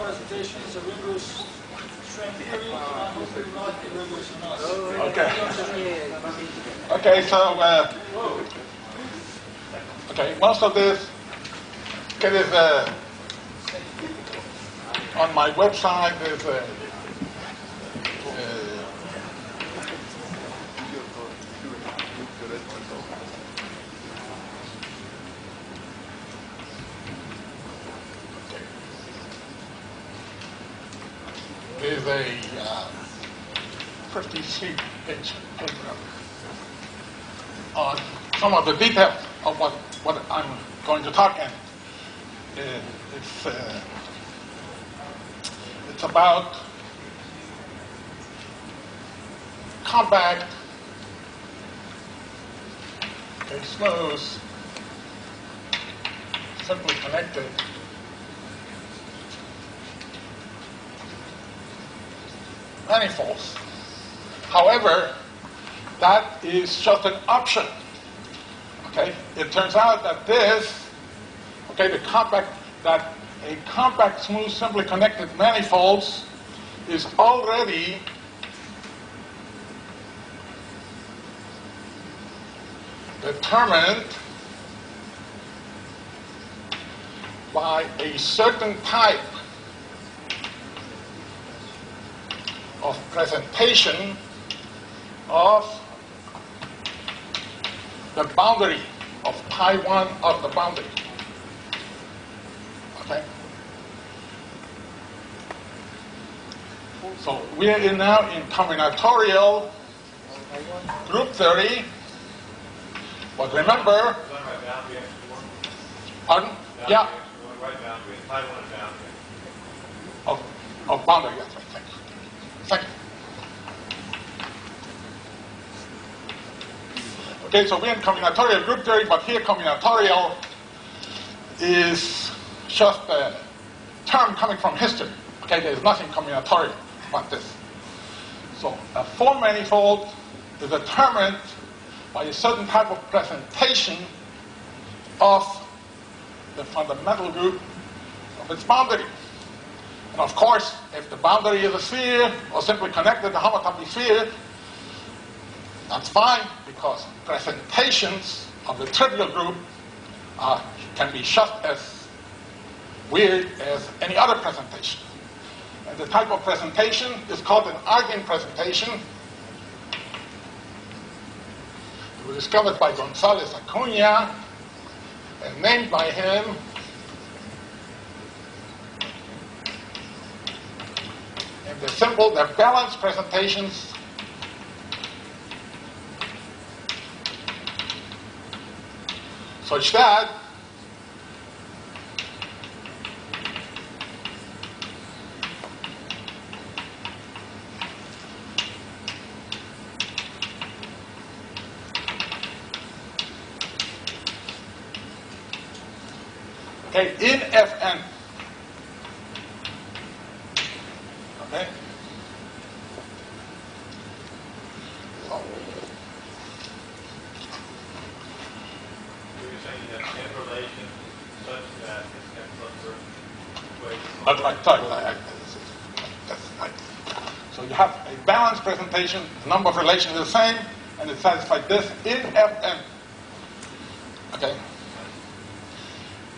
presentation is a rigorous string theory, and I hope you like the rigorous analysis. Okay. Okay, so, most of this is on my website. There's a 53-page paper on some of the details of what I'm going to talk in. It's about compact, smooth, simply connected manifolds. However, that is just an option. Okay, it turns out that a compact, smooth, simply connected manifolds is already determined by a certain type of presentation of the boundary of pi 1 of the boundary. Okay? So we are now in combinatorial group theory. But remember, pardon? Yeah. Of boundary, that's right. Thank you. Okay, so we're in combinatorial group theory, but here combinatorial is just a term coming from history. Okay, there's nothing combinatorial about this. So a form manifold is determined by a certain type of presentation of the fundamental group of its boundary. And of course, if the boundary is a sphere or simply connected to homotopy sphere, that's fine, because presentations of the trivial group can be just as weird as any other presentation. And the type of presentation is called an Artin presentation. It was discovered by González Acuña and named by him in the balanced presentations such that in Fn, okay, so you're saying you have n relation such that it's n plus certain equation. that's right. So you have a balanced presentation, the number of relations is the same, and it satisfies this in Fn. Okay.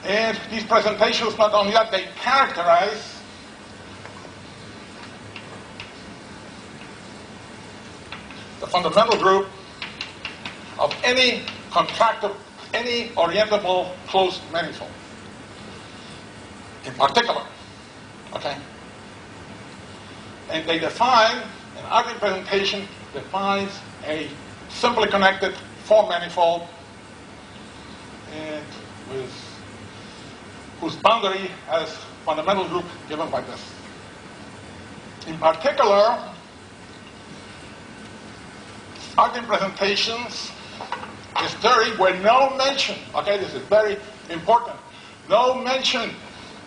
And these presentations, not only that, they characterize the fundamental group of any contractive, any orientable closed manifold in particular. Okay? And they define, an Artin presentation defines a simply connected form manifold and with whose boundary has fundamental group given by this. In particular, Artin presentations is theory where no mention, okay, this is very important, no mention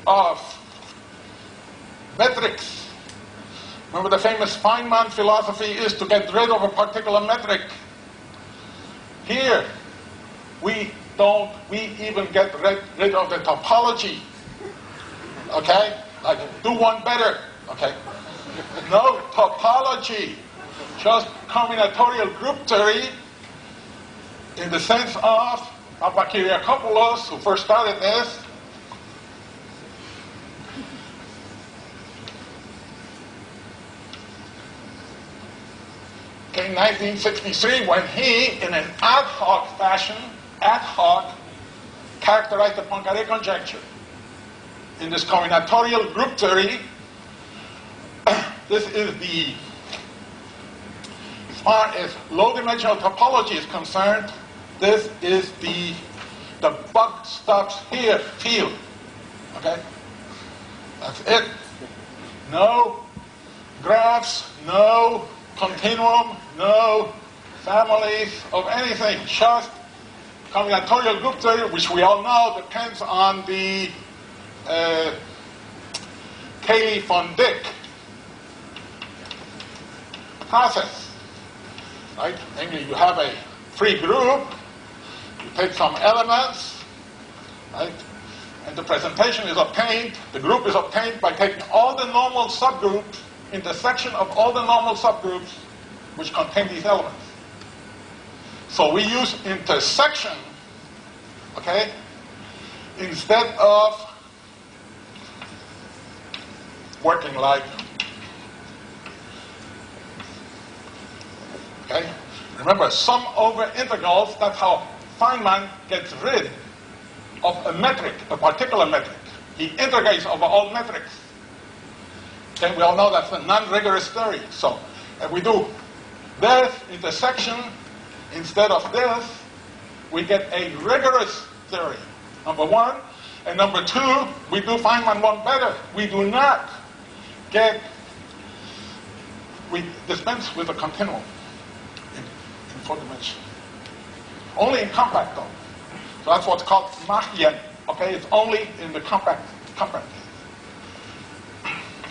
of metrics. Remember the famous Feynman philosophy is to get rid of a particular metric. Here, we even get rid of the topology. Okay? Like, do one better, okay? No topology, just combinatorial group theory in the sense of Papakiriakopoulos, who first started this. In 1963, when he, in an ad hoc fashion, characterized the Poincaré conjecture. In this combinatorial group theory, this is the, as far as low-dimensional topology is concerned, this is the buck stops here field. Okay? That's it. No graphs, no continuum, no families of anything, just combinatorial group theory, which we all know depends on the Cayley-von Dyck process, right? Namely, you have a free group, you take some elements, right? And the presentation is obtained, the group is obtained by taking all the normal subgroups, intersection of all the normal subgroups which contain these elements. So we use intersection, okay, instead of working like, okay? Remember, sum over integrals, that's how Feynman gets rid of a metric, a particular metric. He integrates over all metrics. Okay, we all know that's a non-rigorous theory. So if we do this intersection instead of this, we get a rigorous theory, number one. And number two, we do Feynman one better. We do not we dispense with a continuum in 4 dimensions. Only in compact though. So that's what's called Machian. Okay, it's only in the compact case.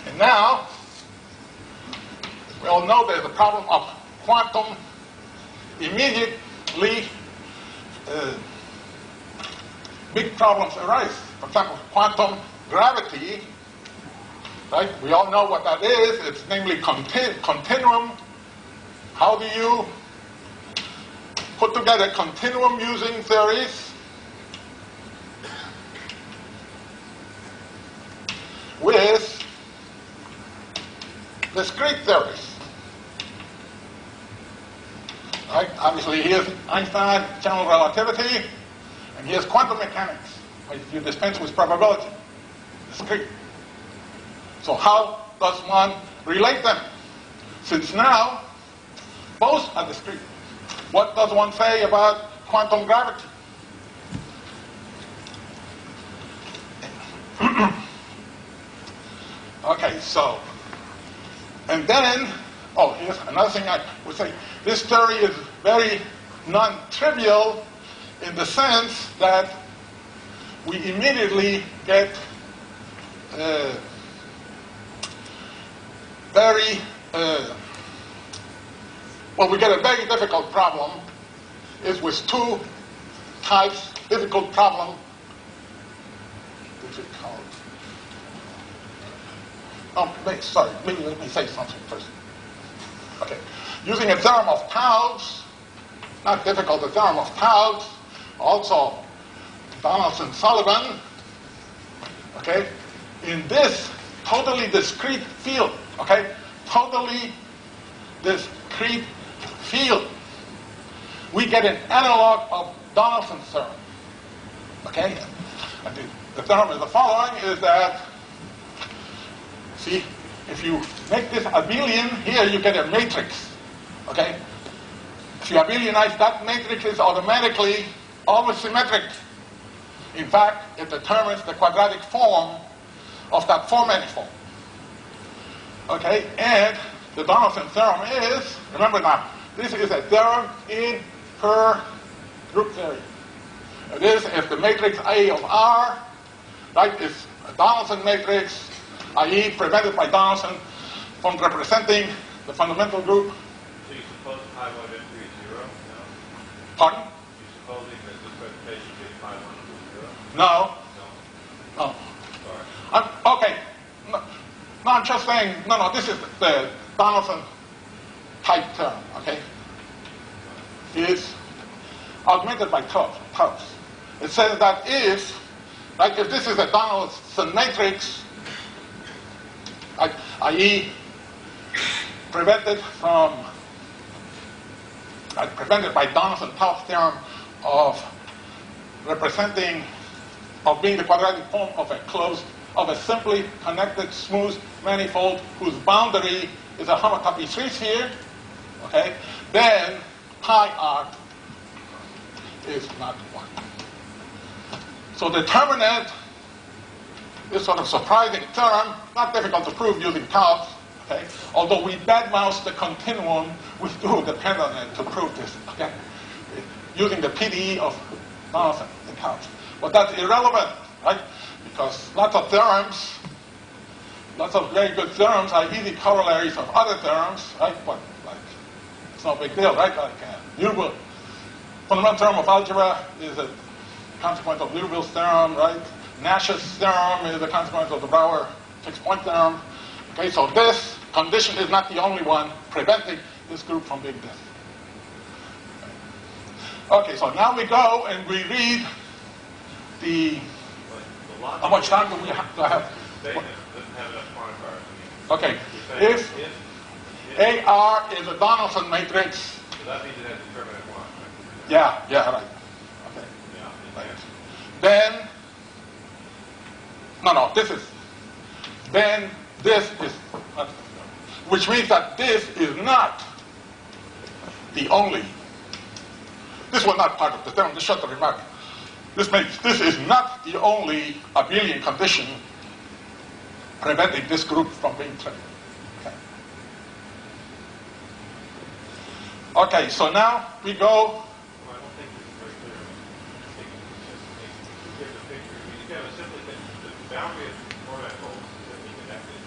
And now, we all know there's a problem of quantum immediately. Big problems arise. For example, quantum gravity, right? We all know what that is. It's namely continuum. How do you put together continuum using theories with discrete theories? Right? Obviously, here's Einstein, general relativity, and here's quantum mechanics. Right? You dispense with probability, discrete. So how does one relate them? Since now, both are discrete. What does one say about quantum gravity? Okay, so, and then, here's another thing I would say. This theory is very non-trivial in the sense that we immediately get we get a very difficult problem. Is with two types, difficult problem. Let me say something first. Okay. Using a theorem of Taubes, not difficult, the theorem of Taubes, also Donaldson Sullivan, okay, in this totally discrete field, okay, totally discrete field, we get an analog of Donaldson's theorem, okay? And the theorem is the following, is that, see, if you make this abelian, here you get a matrix, okay? If you abelianize that matrix, it's automatically always symmetric. In fact, it determines the quadratic form of that four manifold. Okay, and the Donaldson theorem is, remember now, this is a theorem in per group theory. It is if the matrix A of R, right, is a Donaldson matrix, i.e. prevented by Donaldson from representing the fundamental group. So you suppose pi 1 and 3 is 0? No? Pardon? You supposing that this representation being pi 1 and 2 is 0? No. No. No. Sorry. Okay. No, I'm just saying, no, this is the Donaldson type term, okay? Is augmented by tau. It says that if, right, if this is a Donaldson matrix, i.e. prevented by Donaldson theorem of being the quadratic form of a simply connected smooth manifold whose boundary is a homotopy series here, okay, then pi r is not 1. So determinant is sort of surprising term, not difficult to prove using tau, okay? Although we badmouth the continuum, we do depend on it to prove this, okay? Using the PDE of Donaldson in tau. But that's irrelevant, right? Because lots of very good theorems are easy corollaries of other theorems, right? But like, it's no big deal, right? Like Liouville, fundamental theorem of algebra is a consequence of Liouville's theorem, right? Nash's theorem is a consequence of the Brouwer fixed-point theorem. Okay, so this condition is not the only one preventing this group from being this. Okay, so now we go and we read how much time do we have to have? Okay, if AR is a Donaldson matrix. So that means it has determinant 1, right? Yeah, right. Okay. Yeah. Right. Then, this is, which means that this is not the only, this was not part of the theorem, just shut the remark. This is not the only abelian condition preventing this group from being trivial. Okay, so now we go. Well, I don't think it's very clear. I think it's just a picture. I mean, you have a simply the boundary of manifolds is simply connected,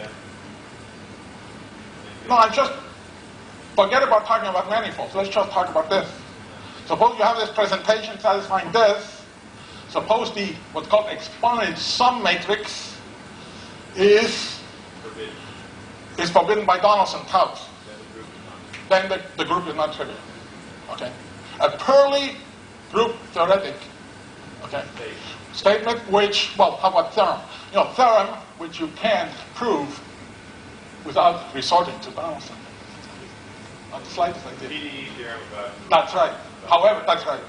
right? No, I just forget about talking about manifolds. Let's just talk about this. Suppose you have this presentation satisfying this. Suppose the what's called exponent sum matrix is forbidden by Donaldson tau. Then the group is not trivial. Okay? A purely group theoretic, okay, statement which, well, how about theorem? Theorem which you can't prove without resorting to Donaldson. On the slightest idea. PDE theorem about. That's right. However, that's right.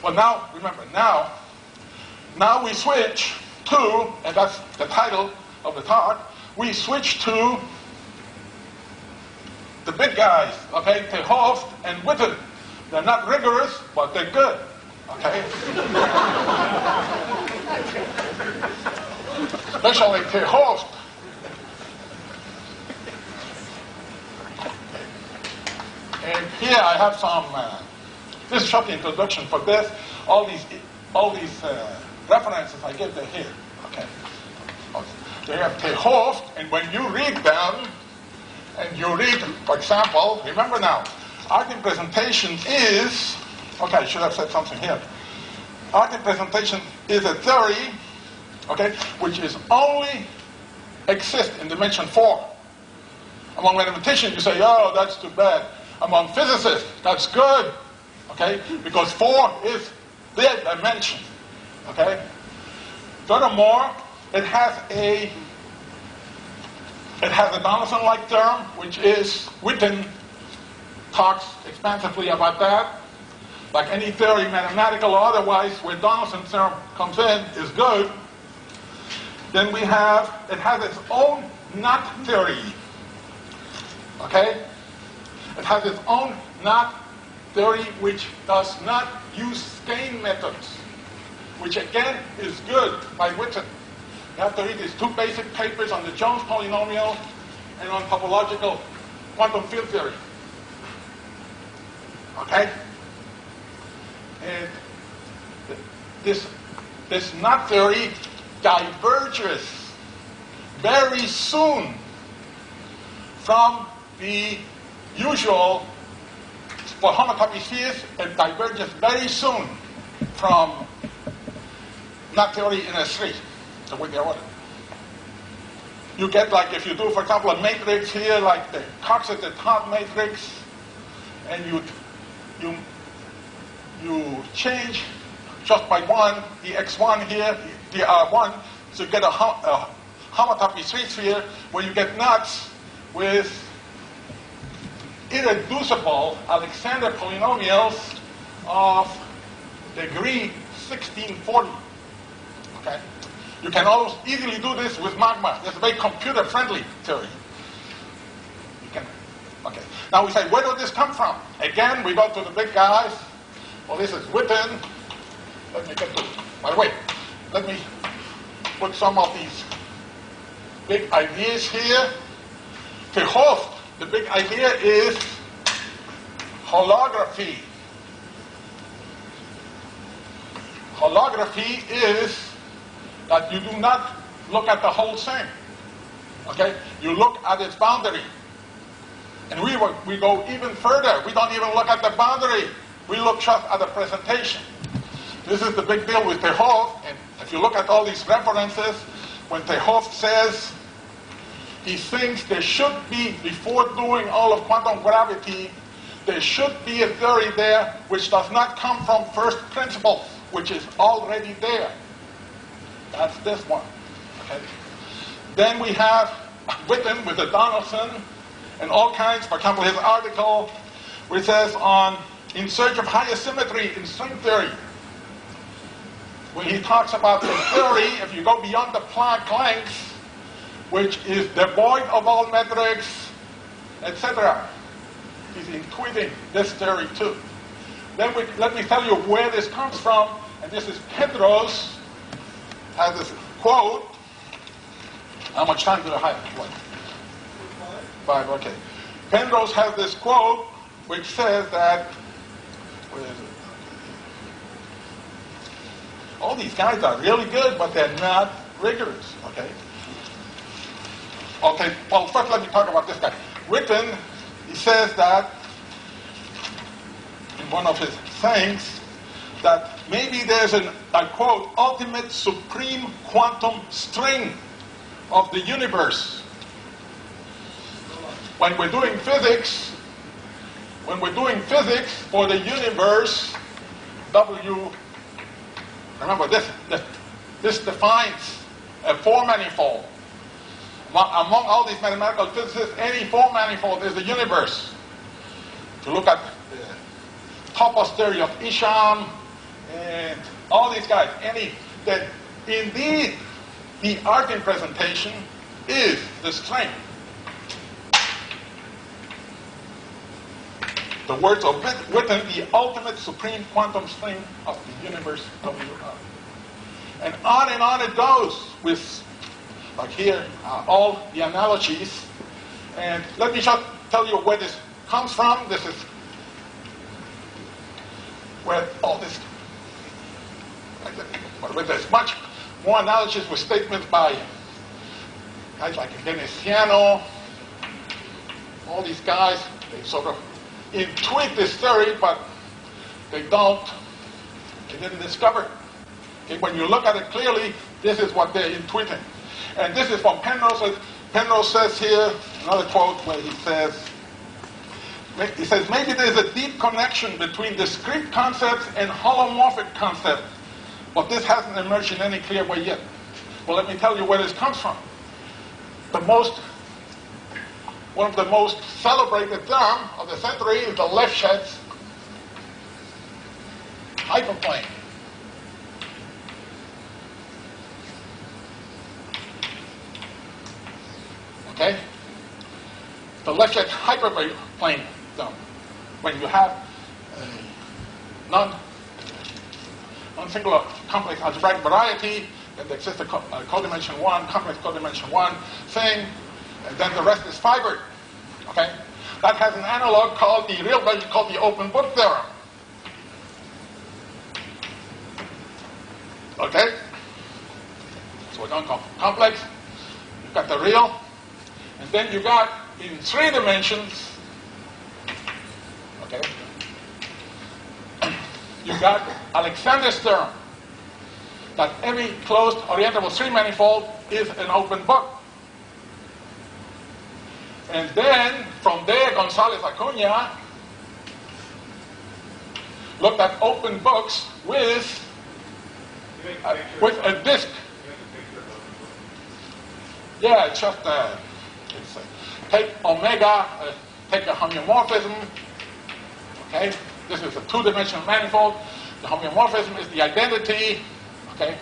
Well, now, remember, now we switch to, and that's the title of the talk, we switch to the big guys, okay, Te Horst and Witten. They're not rigorous, but they're good, okay? Especially Te Horst. And here I have some, this is just the introduction for this. All these references I give, they're here, okay? They have Te Horst, and when you read them, and you read, for example, remember now, Artin presentation is, okay, I should have said something here. Artin presentation is a theory, okay, which is only exists in dimension 4. Among mathematicians, you say, oh, that's too bad. Among physicists, that's good, okay, because 4 is their dimension, okay. Furthermore, it has a Donaldson-like term, which is, Witten talks expansively about that. Like any theory, mathematical or otherwise, where Donaldson theorem comes in, is good. Then it has its own knot theory. Okay? It has its own knot theory which does not use skein methods, which again is good by Witten. You have to read these 2 basic papers on the Jones polynomial and on topological quantum field theory. Okay? And this knot theory diverges very soon from the usual, for homotopy spheres, it diverges very soon from knot theory in S3. The way they're ordered. you get, like, if you do, for example, a matrix here, like the Cox-at-the-top matrix, and you change just by one, the x1 here, the R1, so you get a homotopy 3-sphere where you get nuts with irreducible Alexander polynomials of degree 1640. Okay? You can almost easily do this with magma. It's a very computer-friendly theory. You can. Okay. Now we say, where did this come from? Again, we go to the big guys. Well, this is Witten. Let me get to. By the way, let me put some of these big ideas here. To Horst, the big idea is holography. Holography is that you do not look at the whole thing. Okay? You look at its boundary. And we go even further. We don't even look at the boundary. We look just at the presentation. This is the big deal with Tehoff. And if you look at all these references, when Tehoff says he thinks there should be, before doing all of quantum gravity, there should be a theory there which does not come from first principles, which is already there. That's this one. Okay. Then we have Witten with the Donaldson and all kinds. For example, his article which says on In Search of Higher Symmetry in String Theory, when he talks about the theory, if you go beyond the Planck length, which is devoid of all metrics, etc. He's intuiting this theory too. Then let me tell you where this comes from, and this is Penrose has this quote. How much time do I have? What? 5, okay. Penrose has this quote which says that, where is it? All these guys are really good, but they're not rigorous, okay? Okay, well, first let me talk about this guy. Witten, he says that, in one of his sayings, that maybe there's an, I quote, ultimate supreme quantum string of the universe. When we're doing physics for the universe, W, remember this defines a 4-manifold. Among all these mathematical physicists, any 4-manifold is the universe. To look at the topos theory of Isham and all these guys, that indeed the Artin presentation is the string. The words of Witten, the ultimate supreme quantum string of the universe WR. And on it goes with, like here, all the analogies. And let me just tell you where this comes from. This is where all this, but there's much more analogies with statements by guys like Dennis Sullivan, all these guys. They sort of intuit this theory, but they didn't discover. Okay, when you look at it clearly, this is what they're intuiting. And this is from Penrose. Penrose says here, another quote where he says, maybe there's a deep connection between discrete concepts and holomorphic concepts, but this hasn't emerged in any clear way yet. Well, let me tell you where this comes from. One of the most celebrated term of the century is the Lefschetz hyperplane. Okay? The Lefschetz hyperplane term. When you have a non-singular complex algebraic variety, then there exists a codimension 1, complex codimension 1 thing, and then the rest is fibered. Okay? That has an analog called the real version called the open book theorem. Okay? So we're going to complex. You've got the real. And then you got in 3 dimensions, okay, you got Alexander's theorem that every closed orientable 3-manifold is an open book. And then, from there, González Acuña looked at open books with a disk. Yeah, it's just take omega, take a homeomorphism. Okay, this is a two-dimensional manifold. The homeomorphism is the identity. Okay,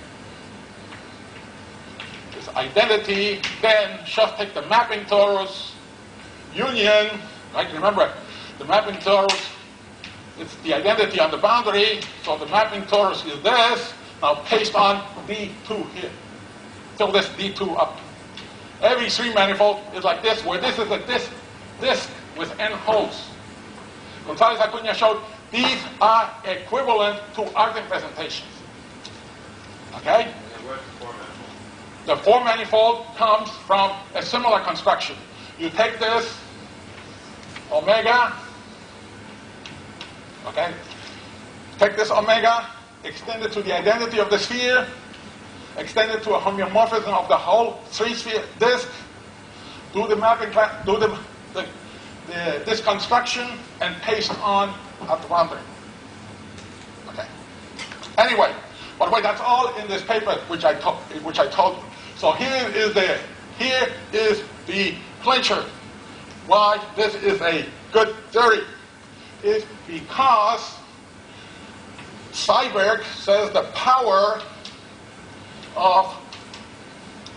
this identity. Then just take the mapping torus union. Right, remember the mapping torus. It's the identity on the boundary. So the mapping torus is this. Now paste on D2 here. Fill this D2 up. Every three manifold is like this, where this is a disk with n holes. González Acuña showed these are equivalent to Artin presentations. Okay? The four manifold comes from a similar construction. You take this omega, okay? Take this omega, extend it to the identity of the sphere, extend it to a homeomorphism of the whole three-sphere disk, do the mapping, do this construction, and paste on at the boundary. Okay. Anyway, by the way, that's all in this paper which I told you. So here is the clincher. Why this is a good theory is because Seiberg says the power of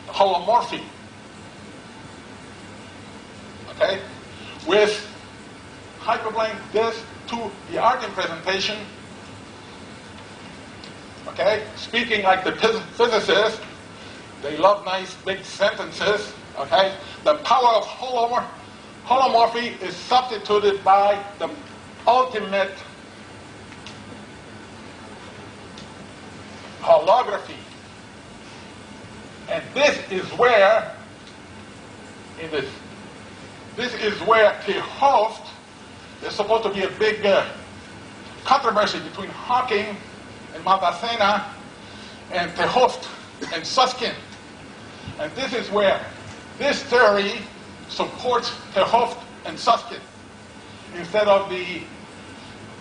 holomorphy, okay, with hyperplane disk to the Artin presentation, okay, speaking like the physicists, they love nice big sentences, okay, the power of holomorphy is substituted by the ultimate holography. And this is where, this is where Hooft, there's supposed to be a big controversy between Hawking and Maldacena and Hooft and Susskind. And this is where this theory supports Hooft and Susskind instead of the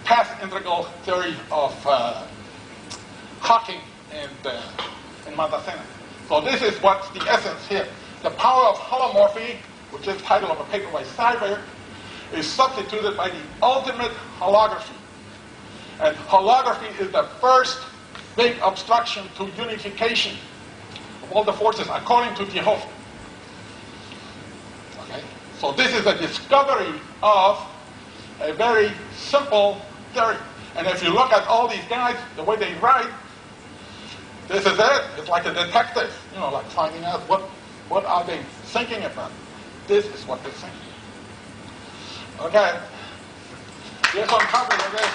path integral theory of Hawking and Maldacena. So this is what's the essence here. The power of holomorphy, which is the title of a paper by Seiberg, is substituted by the ultimate holography. And holography is the first big obstruction to unification of all the forces, according to Hooft. Okay? So this is a discovery of a very simple theory. And if you look at all these guys, the way they write, this is it. It's like a detective, like finding out what are they thinking about. This is what they're thinking. Okay. Here's some copies of this.